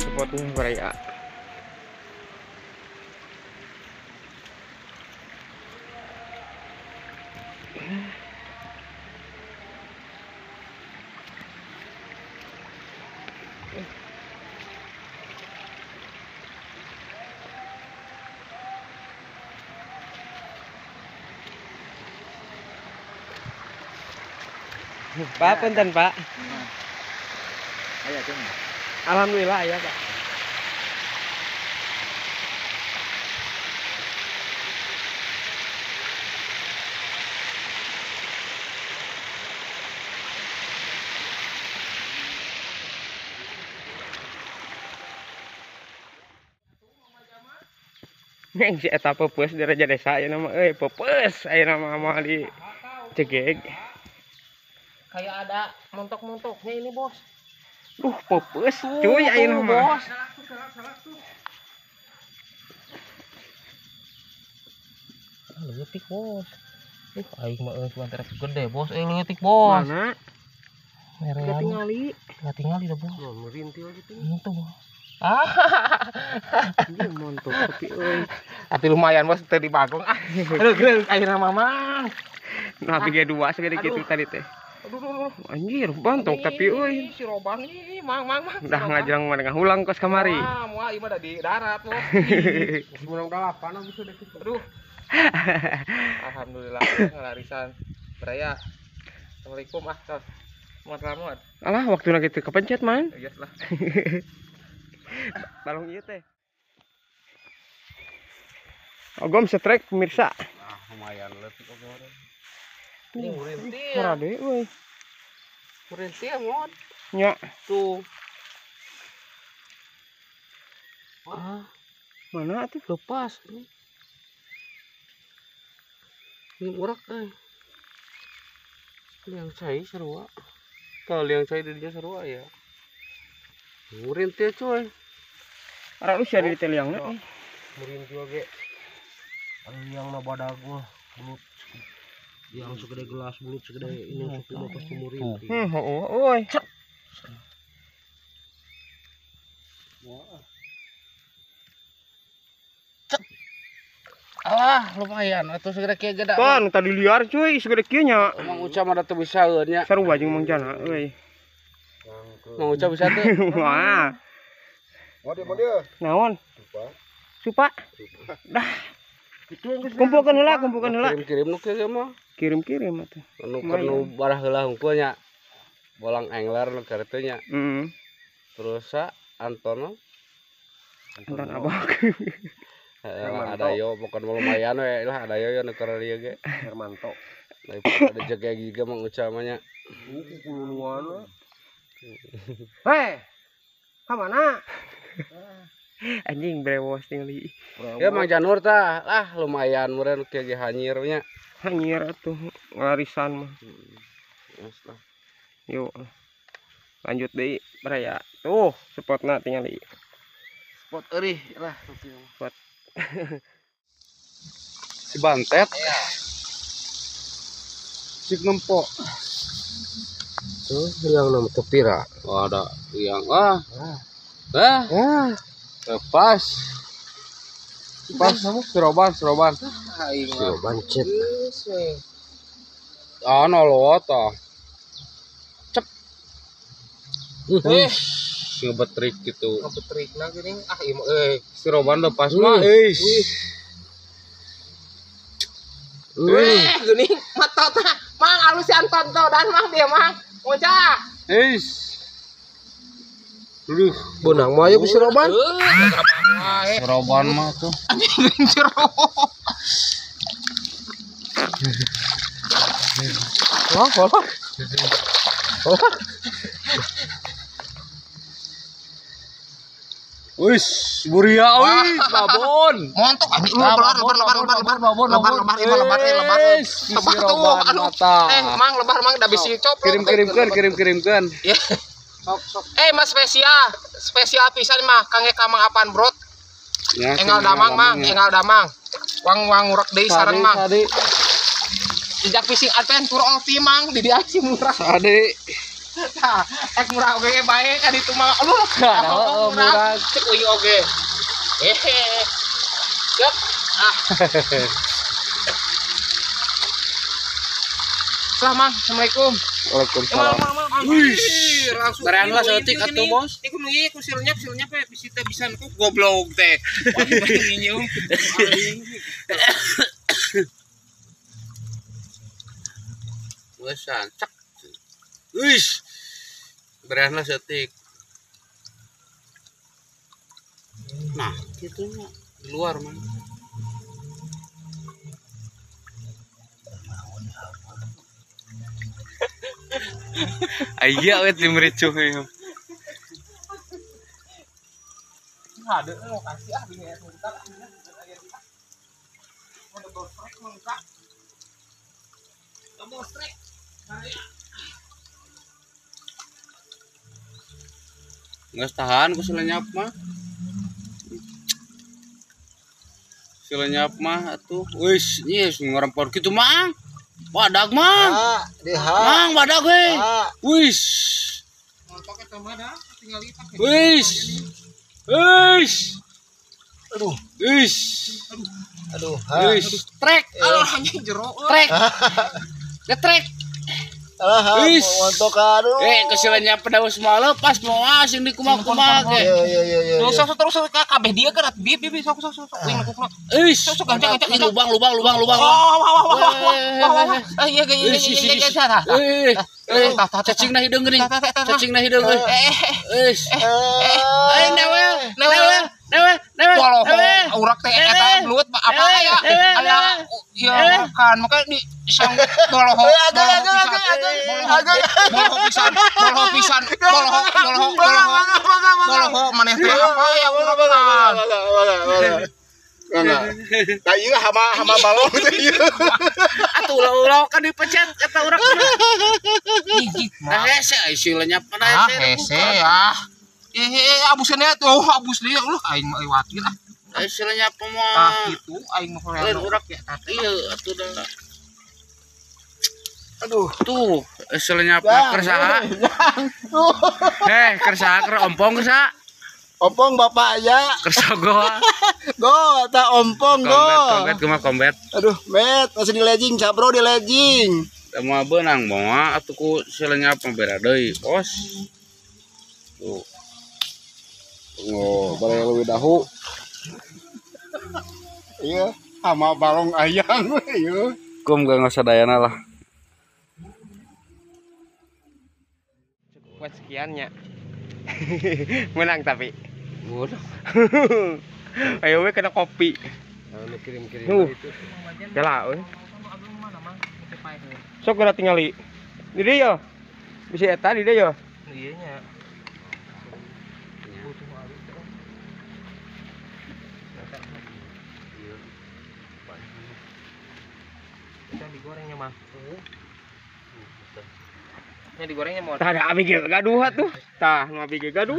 Spotnya beraya. Pak, punten Pak. Ayo cuma. Alhamdulillah ya Pak. Neng si eta pepes di Raja Desa ya nama pepes aya nama mah di Cegeg. Kayak ada montok-montoknya ini bos. Pepes cuy aya nama bos. Leutik bos. Aing mah cuma terap gede bos. Leutik bos. Mana? Mereka Tinggali. Tinggali dah bos. Merintil gitu. Itu bos. Dia montok tapi euy. Ati lumayan bos teu di bagong. Aduh geus ayeuna mamang. Nah, tiga dua segede gitu tadi teh. Aduh. Anjir, bantong tapi euy. Si Roban ih, mang. Udah ngajang mah dengan hulang kos kamari. Wah, moal ieu mah da di darat bos. Bulan 8 bisa deh gitu. Aduh. Alhamdulillah ngelarisan. Beraya. Assalamualaikum tos. Muat. Alah, waktu gitu kepencet man. Yes lah. Balong ieu teh. Ogom setrek pemirsa. Lumayan leutik ogom. Ini murintil. Rade euy. Murintil ngot. Nya. Tuh. Mana atuh? Lepas. Ini urak liang cai sarua. Kalau liang cai di dia sarua ya. Murintil coy. Ara lu sia di teliangna. Murintil ge. Liang na badag mah. Bulut. Yang segede gelas bulut segede ini cukup pasti murintil. Euy. Alah lumayan atuh segede kieu geda. Pan tadi liar cuy segede kieu nya. Mang Uca mah da teu bisa eun nya. Sarua jeung Mang Jana euy. Mang Uca bisa teu? Wah. Mode. Naon? Supa. Dah. Kumpulkeun heula. Kirim-kirim nu kieu mah. Kirim atuh. Anu barah heula hungkul nya. Bolang angler nu kitu nya. Terus Anton Abang. Ada yo pokoknya lumayan we lah ada yo nu keur dieu ge. Hermanto. Ada jaga giga Mang Uca mah nya. Puluhan. Heh. Ka mana? Anjing brewos tinggali. Ya Mang Janur tah, lah lumayan meureun kieu ge hanyir nya. Hanyir atuh ngarisan mah. Geus lah. Yuk. Lanjut deui beraya. Tuh, spotna tinggali. Spot eurih lah. Spot. Si Bantet. Iya. Si Nempok. Tuh, yang nama tepira. Oh, ada yang lepas. Pas sama Siroban. Siroban cet. Nolot ah. Cep. Ngebetrik gitu. Ngebetrikna geuning ieu Siroban lepas mah geuning mata tah. Mang alus si Anton tuh dan mang dia mang. Moca. Benang mah aya ku Siroban. Siroban mah tuh. Wis, buria wis, babon. Montok lebar. Mang lebar mang da bisi copot. Kirimkeun. Sok. Mas spesial pisan mah kangge ka Mang Apan Brot. Ya, engal damang. Wang urak deui sareng mang. Jejak fishing adventure ultimang di dia sih murah. Ade. Tah, murah oge bae ka ditu mah. Aduh, murah. Cek euy oge. Siap. Selamat, assalamualaikum. Waalaikumsalam. Wih, langsung. Bereang lah seetik atuh, Bos. Iku nu ieu ku silnyap bisa ku goblok teh. Nyinyum. Wes sancak. Wih. Bereang lah seetik. Nah, gitu mah di luar mah. Aya we tim ricuh ya. Ada lokasi di bentar. Ada bostrek mangka. Bostrek. Nggak tahan ku selenyap mah. Selenyap mah atuh. Wis, nyes ngarampor kitu mah. Badag mah. Mang badag we. Wis. Montok eta mah dah tinggal lipat. Wis. Wis. Aduh. Wis. Aduh. Wis. Trek. Alah anjing jero. Trek. Getrek. Alah, Wis. montok aduh. Kesilanya pedaus semua lepas mau asing di kumak-kumak ge. Iya. Sok terus kabeh dia kan bibi sok. Wing nekukna. Wis. Sok gancang. Lubang. Wah. Iya. Cacing nah hideung geuning. Cacing nah hideung euy. Wis. Aing newe. Walau urak teh eta belut apa ya? Ya kan makanya di sang boloho maneh teh apa ya urak kan. Enggak. Tah ieu hama balong teh ieu. Atuh ulah kan dipecet eta urak mah. Gigit mah. Hese isilanya pana Hese ya. Abusnya tuh abus dia lu aing mah watir ah. Isilanya apa mah? Tah kitu aing mah Lain urak ya tadi ya atuh dah. Aduh. Tuh, isilanya apa kersaha? Kersaha keur ompong kersaha. Ompong bapak ya. Kersa goa. Go, tak ompong go. Kombet. Aduh, met masih di legging, cabro di legging. Sama benang moa atuh ku isilanya apa beda deui, Bos. Tuh. Oh, bare leuwih dahu. Iya, hama balong ayang we ieu. Kum gak ngasadayana lah. Buat sekiannya. Menang tapi. Udah. Ayo we kena kopi. Kirim-kirim itu. Kela euy. Sok geura tingali. Di dieu yo. Bisa eta di dieu yo. Ieu nya. Digorengnya mah. Nya digorengnya mau. Tah ada abi ge gaduh tuh. Tah nu abi ge gaduh.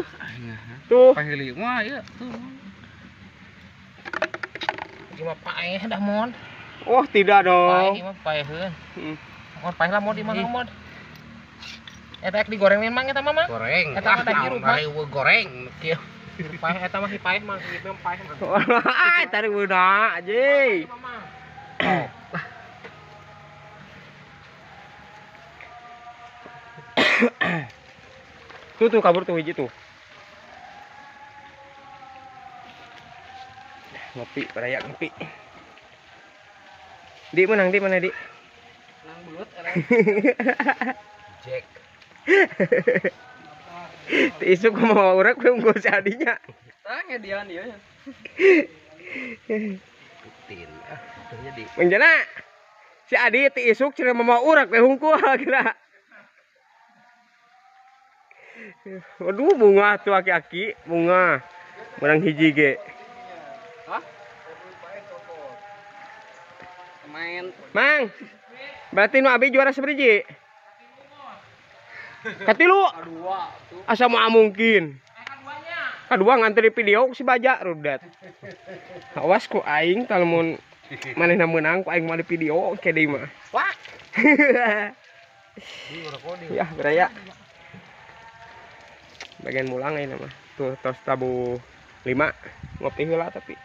Tuh. Pahili mah ieu tuh. Cuma paeh dah mon. Oh, tidak dong. Paeh mah paeheun. Mon paeh lah mod di mana mod. Eta digoreng mang eta mah. Goreng. Eta mah tadi rupa. Mari goreng kieu. Paeh eta mah paeh mah ieu paeh mah. Ah, tadi beuna aje. Tuh kabur tuh hiji tuh. Ngopi, berayak ngopi. Di mana di? Nang belut Jack. Ti isuk mau urak we unggul si adinya. Tanya dia nya. Tin. Jadi Menjana si adi ti isuk cenah mau urak we hungkul kira. Waduh bunga tuh aki-aki, bunga. Menang hiji ge. Hah? Main. Mang. Berarti nu abi juara saberiji? Katilu. Asa mah mungkin. Kadua ngantri video si baja rudat. Awas ku aing kalau mun manehna meunang ku aing mah di video oke deui mah. Wah. Ya beraya bagian mulang ini mah tuh tos tabu 5 ngopi heula tapi